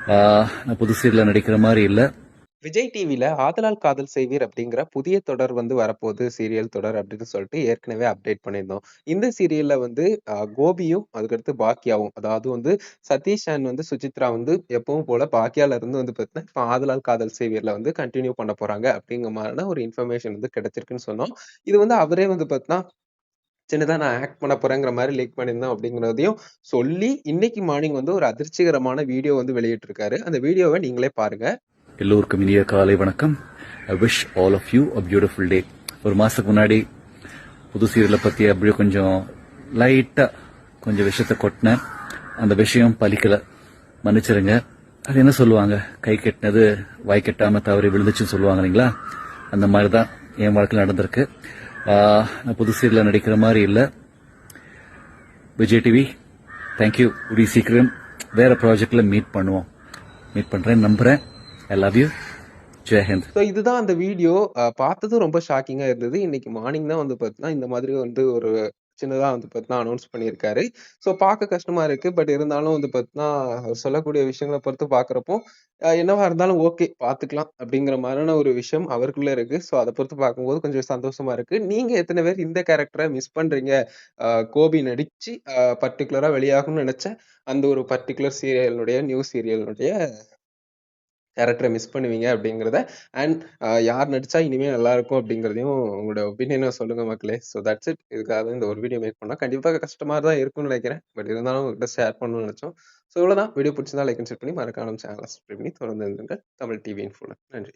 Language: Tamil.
நான் புது சீரியல்ல நடிக்கிற மாரி இல்ல. விஜய் டிவில ஆதலால் காதல் செய்வீர் அப்படிங்கிற புதிய தொடர் வந்து வரப்போகுது சீரியல் தொடர் அப்படின்னு சொல்லிட்டு ஏற்கனவே அப்டேட் பண்ணியிருந்தோம். இந்த சீரியல்ல வந்து கோபியும் அதுக்கடுத்து பாக்கியாவும் அதாவது வந்து சதீஷ் அண்ட் வந்து சுசித்ரா வந்து எப்பவும் போல பாக்கியால இருந்து வந்து பார்த்தீங்கன்னா இப்போ ஆதலால் காதல் செய்வீர்ல வந்து கண்டினியூ பண்ண போறாங்க அப்படிங்கிற மாதிரியான ஒரு இன்ஃபர்மேஷன் வந்து கிடைச்சிருக்குன்னு சொன்னோம். இது வந்து அவரே வந்து பார்த்தீங்கன்னா சின்னதா நான் ஆக்ட் பண்ண போறேங்கிற மாதிரி லீக் பண்ணியிருந்தோம் அப்படிங்கிறதையும் சொல்லி இன்னைக்கு மார்னிங் வந்து ஒரு அதிர்ச்சிகரமான வீடியோ வந்து வெளியிட்டிருக்காரு. அந்த வீடியோவை நீங்களே பாருங்க. எல்லோருக்கும் இனிய காலை வணக்கம். I wish all of you a beautiful day. ஒரு மாசத்துக்கு முன்னாடி புது சீரியலை பத்தி அப்படியே கொஞ்சம் லைட்டா கொஞ்சம் விஷயத்த கொட்டினேன். அந்த விஷயம் பலிக்கல, மன்னிச்சிருங்க. அது என்ன சொல்லுவாங்க, கை கெட்டினது வாய் கெட்டாம தவறி விழுந்துச்சுன்னு சொல்லுவாங்க இல்லைங்களா? அந்த மாதிரி தான் என் வாழ்க்கையில் நடந்திருக்கு. நான் புது சீரியல்ல நடிக்கிற மாதிரி இல்லை. Vijay TV, thank you. கூடிய சீக்கிரம் வேற ப்ராஜெக்ட்ல மீட் பண்றேன் நம்புறேன். I love you. Jai Hind. So இதுதான் அந்த வீடியோ. பார்த்ததும் ரொம்ப ஷாக்கிங்கா இருந்தது. இன்னைக்கு மார்னிங் தான் வந்து பார்த்தீங்கன்னா, இந்த மாதிரி வந்து ஒரு சின்னதா வந்து பார்த்தீங்கன்னா, அனௌன்ஸ் பண்ணியிருக்காரு. ஸோ பார்க்க கஷ்டமா இருக்கு. பட் இருந்தாலும் வந்து பார்த்தீங்கன்னா, அவர் சொல்லக்கூடிய விஷயங்கள பொறுத்து பார்க்குறப்போ, என்னவா இருந்தாலும் ஓகே பார்த்துக்கலாம் அப்படிங்கிற மாரியான ஒரு விஷயம் அவருக்குள்ள இருக்கு. ஸோ அத பொறுத்து பார்க்கும்போது கொஞ்சம் சந்தோஷமா இருக்கு. நீங்க எத்தன பேர் இந்த கேரக்டர மிஸ் பண்றீங்க? கோபி நடிச்சு பர்ட்டிகுலரா வெளியாகும்னு நெனச்ச அந்த ஒரு பர்ட்டிகுலர் சீரியலினுடைய நியூ சீரியலினுடைய கேரக்டர மிஸ் பண்ணுவீங்க அப்படிங்கிறத அண்ட் யார் நடிச்சா இனிமே நல்லாருக்கும் அப்படிங்கிறதையும் உங்களோட ஒப்பீனியன சொல்லுங்க மக்களே. So that's it. இதுக்காக தான் இந்த ஒரு வீடியோ மேக் பண்ணோம். கண்டிப்பா கஷ்டமா தான் இருக்கும்னு நெனைக்கிறேன். பட் இருந்தாலும் உங்ககிட்ட ஷேர் பண்ணணும்னு நெனச்சோம். ஸோ இவ்வளோதான். வீடியோ பிடிச்சிருந்தா லைக் அண்ட் ஷேர் பண்ணி மறக்காம சேனல சப்ஸ்கிரைப் பண்ணி தொடர்ந்து இருந்துங்கள். தமிழ் டிவி இன்ஃபோல. நன்றி.